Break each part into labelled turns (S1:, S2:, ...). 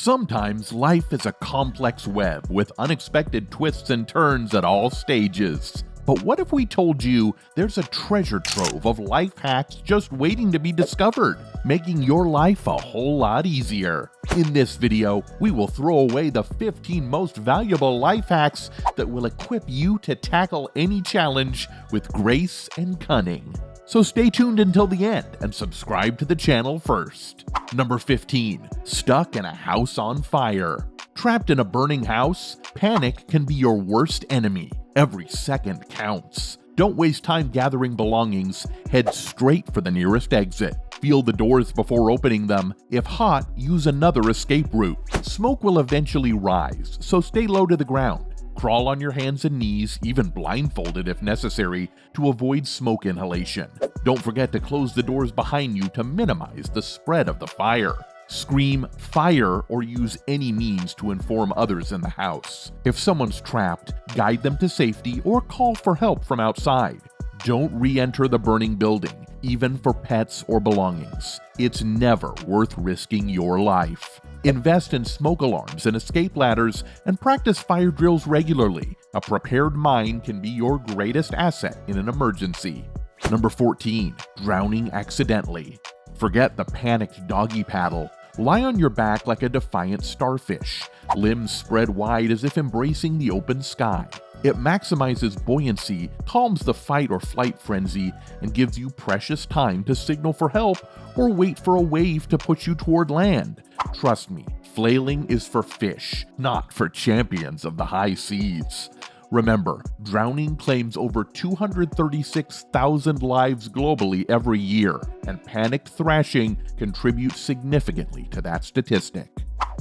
S1: Sometimes life is a complex web with unexpected twists and turns at all stages. But what if we told you there's a treasure trove of life hacks just waiting to be discovered, making your life a whole lot easier? In this video, we will throw away the 15 most valuable life hacks that will equip you to tackle any challenge with grace and cunning. So stay tuned until the end and subscribe to the channel first. Number 15. Stuck in a house on fire. Trapped in a burning house, panic can be your worst enemy. Every second counts. Don't waste time gathering belongings. Head straight for the nearest exit. Feel the doors before opening them. If hot, use another escape route. Smoke will eventually rise, so stay low to the ground. Crawl on your hands and knees, even blindfolded if necessary, to avoid smoke inhalation. Don't forget to close the doors behind you to minimize the spread of the fire. Scream "fire" or use any means to inform others in the house. If someone's trapped, guide them to safety or call for help from outside. Don't re-enter the burning building, even for pets or belongings. It's never worth risking your life. Invest in smoke alarms and escape ladders and practice fire drills regularly. A prepared mind can be your greatest asset in an emergency. Number 14. Drowning accidentally. Forget the panicked doggy paddle. Lie on your back like a defiant starfish, limbs spread wide as if embracing the open sky. It maximizes buoyancy, calms the fight or flight frenzy, and gives you precious time to signal for help or wait for a wave to push you toward land. Trust me, flailing is for fish, not for champions of the high seas. Remember, drowning claims over 236,000 lives globally every year, and panicked thrashing contributes significantly to that statistic.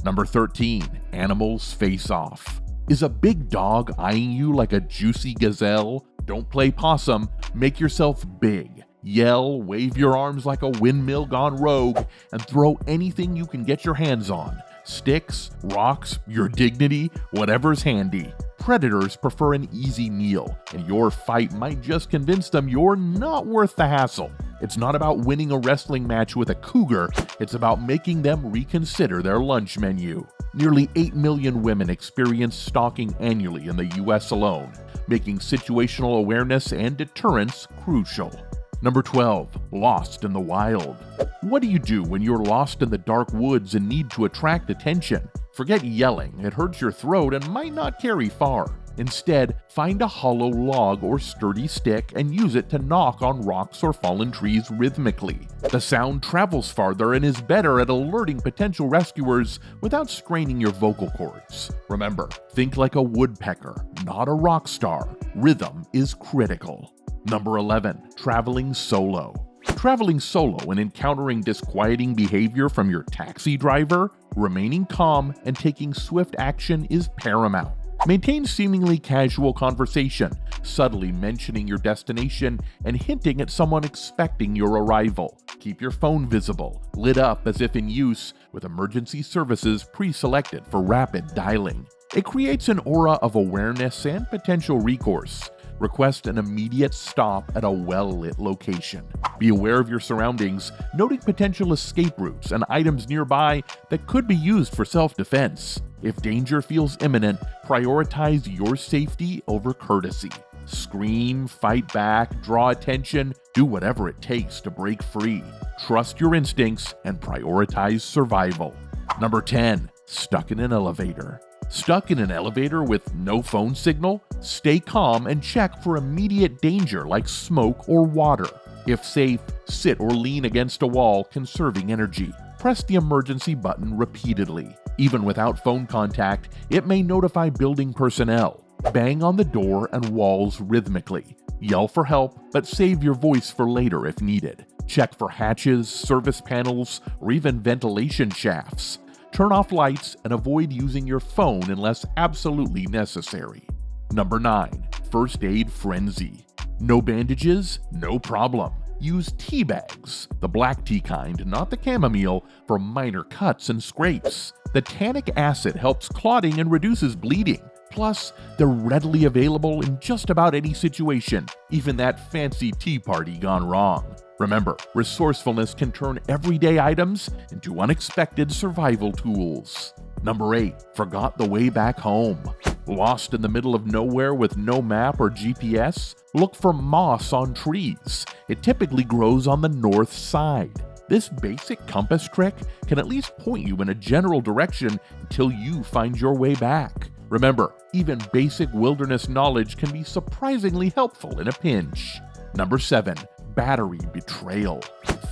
S1: Number 13. Animals face off. Is a big dog eyeing you like a juicy gazelle? Don't play possum, make yourself big. Yell, wave your arms like a windmill gone rogue, and throw anything you can get your hands on. Sticks, rocks, your dignity, whatever's handy. Predators prefer an easy meal, and your fight might just convince them you're not worth the hassle. It's not about winning a wrestling match with a cougar, it's about making them reconsider their lunch menu. Nearly 8 million women experience stalking annually in the US alone, making situational awareness and deterrence crucial. Number 12. Lost in the wild. What do you do when you're lost in the dark woods and need to attract attention? Forget yelling, it hurts your throat and might not carry far. Instead, find a hollow log or sturdy stick and use it to knock on rocks or fallen trees rhythmically. The sound travels farther and is better at alerting potential rescuers without straining your vocal cords. Remember, think like a woodpecker, not a rock star. Rhythm is critical. Number 11. Traveling solo. Traveling solo and encountering disquieting behavior from your taxi driver, remaining calm and taking swift action is paramount. Maintain seemingly casual conversation, subtly mentioning your destination and hinting at someone expecting your arrival. Keep your phone visible, lit up as if in use, with emergency services pre-selected for rapid dialing. It creates an aura of awareness and potential recourse. Request an immediate stop at a well-lit location. Be aware of your surroundings, noting potential escape routes and items nearby that could be used for self-defense. If danger feels imminent, prioritize your safety over courtesy. Scream, fight back, draw attention, do whatever it takes to break free. Trust your instincts and prioritize survival. Number 10. Stuck in an elevator. Stuck in an elevator with no phone signal? Stay calm and check for immediate danger like smoke or water. If safe, sit or lean against a wall, conserving energy. Press the emergency button repeatedly. Even without phone contact, it may notify building personnel. Bang on the door and walls rhythmically. Yell for help, but save your voice for later if needed. Check for hatches, service panels, or even ventilation shafts. Turn off lights and avoid using your phone unless absolutely necessary. Number 9. First aid frenzy. No bandages? No problem. Use tea bags, the black tea kind, not the chamomile, for minor cuts and scrapes. The tannic acid helps clotting and reduces bleeding. Plus, they're readily available in just about any situation, even that fancy tea party gone wrong. Remember, resourcefulness can turn everyday items into unexpected survival tools. Number 8. Forgot the way back home. Lost in the middle of nowhere with no map or GPS? Look for moss on trees. It typically grows on the north side. This basic compass trick can at least point you in a general direction until you find your way back. Remember, even basic wilderness knowledge can be surprisingly helpful in a pinch. Number 7. Battery betrayal.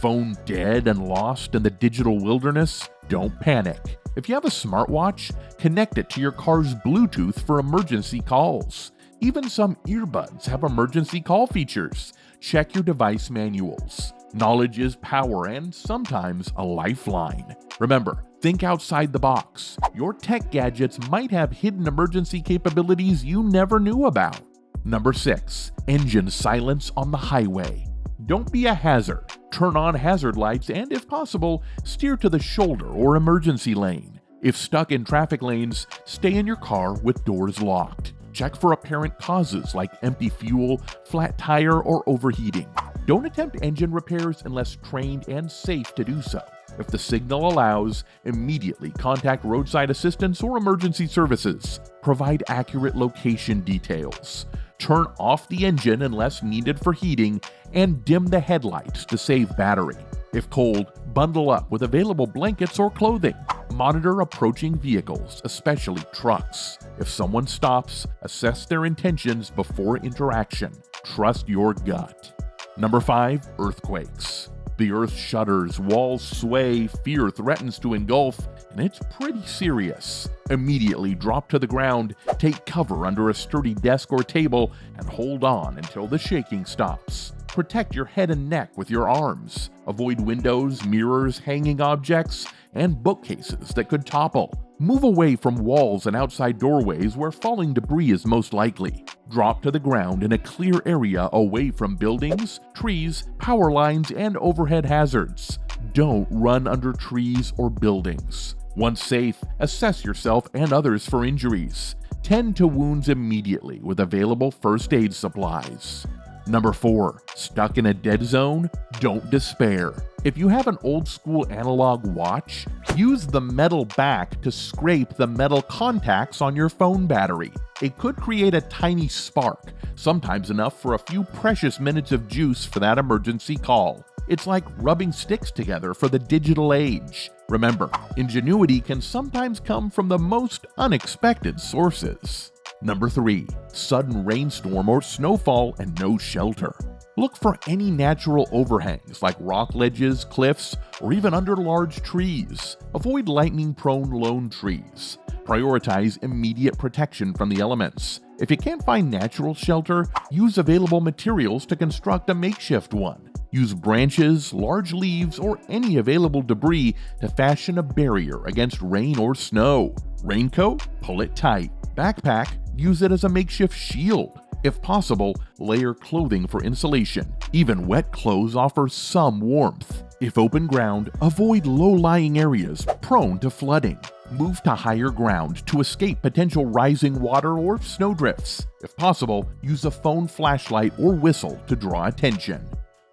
S1: Phone dead and lost in the digital wilderness? Don't panic. If you have a smartwatch, connect it to your car's Bluetooth for emergency calls. Even some earbuds have emergency call features. Check your device manuals. Knowledge is power and sometimes a lifeline. Remember, think outside the box. Your tech gadgets might have hidden emergency capabilities you never knew about. Number 6. Engine silence on the highway. Don't be a hazard. Turn on hazard lights and, if possible, steer to the shoulder or emergency lane. If stuck in traffic lanes, stay in your car with doors locked. Check for apparent causes like empty fuel, flat tire, or overheating. Don't attempt engine repairs unless trained and safe to do so. If the signal allows, immediately contact roadside assistance or emergency services. Provide accurate location details. Turn off the engine unless needed for heating, and dim the headlights to save battery. If cold, bundle up with available blankets or clothing. Monitor approaching vehicles, especially trucks. If someone stops, assess their intentions before interaction. Trust your gut. Number 5. Earthquakes. The earth shudders, walls sway, fear threatens to engulf, and it's pretty serious. Immediately drop to the ground, take cover under a sturdy desk or table, and hold on until the shaking stops. Protect your head and neck with your arms. Avoid windows, mirrors, hanging objects, and bookcases that could topple. Move away from walls and outside doorways where falling debris is most likely. Drop to the ground in a clear area away from buildings, trees, power lines, and overhead hazards. Don't run under trees or buildings. Once safe, assess yourself and others for injuries. Tend to wounds immediately with available first aid supplies. Number 4. Stuck in a dead zone? Don't despair. If you have an old school analog watch, use the metal back to scrape the metal contacts on your phone battery. It could create a tiny spark, sometimes enough for a few precious minutes of juice for that emergency call. It's like rubbing sticks together for the digital age. Remember, ingenuity can sometimes come from the most unexpected sources. Number 3. Sudden rainstorm or snowfall and no shelter. Look for any natural overhangs like rock ledges, cliffs, or even under large trees. Avoid lightning-prone lone trees. Prioritize immediate protection from the elements. If you can't find natural shelter, use available materials to construct a makeshift one. Use branches, large leaves, or any available debris to fashion a barrier against rain or snow. Raincoat? Pull it tight. Backpack? Use it as a makeshift shield. If possible, layer clothing for insulation. Even wet clothes offer some warmth. If open ground, avoid low-lying areas prone to flooding. Move to higher ground to escape potential rising water or snowdrifts. If possible, use a phone flashlight or whistle to draw attention.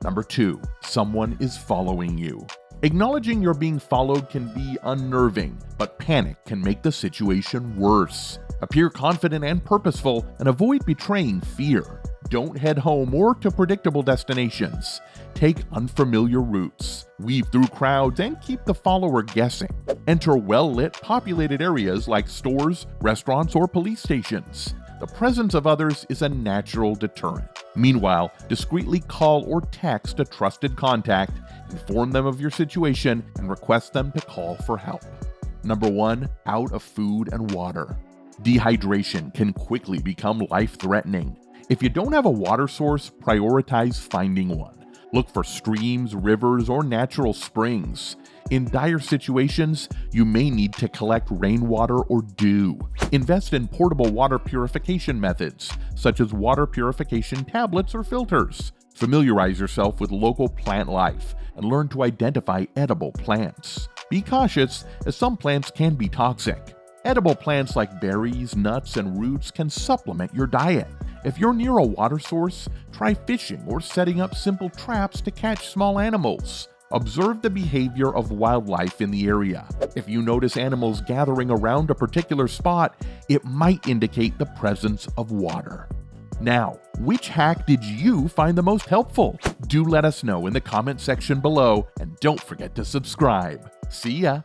S1: Number 2. Someone is following you. Acknowledging you're being followed can be unnerving, but panic can make the situation worse. Appear confident and purposeful and avoid betraying fear. Don't head home or to predictable destinations. Take unfamiliar routes. Weave through crowds and keep the follower guessing. Enter well-lit, populated areas like stores, restaurants, or police stations. The presence of others is a natural deterrent. Meanwhile, discreetly call or text a trusted contact, inform them of your situation, and request them to call for help. Number 1. Out of food and water. Dehydration can quickly become life-threatening. If you don't have a water source, prioritize finding one. Look for streams, rivers, or natural springs. In dire situations, you may need to collect rainwater or dew. Invest in portable water purification methods, such as water purification tablets or filters. Familiarize yourself with local plant life and learn to identify edible plants. Be cautious, as some plants can be toxic. Edible plants like berries, nuts, and roots can supplement your diet. If you're near a water source, try fishing or setting up simple traps to catch small animals. Observe the behavior of wildlife in the area. If you notice animals gathering around a particular spot, it might indicate the presence of water. Now, which hack did you find the most helpful? Do let us know in the comment section below, and don't forget to subscribe. See ya!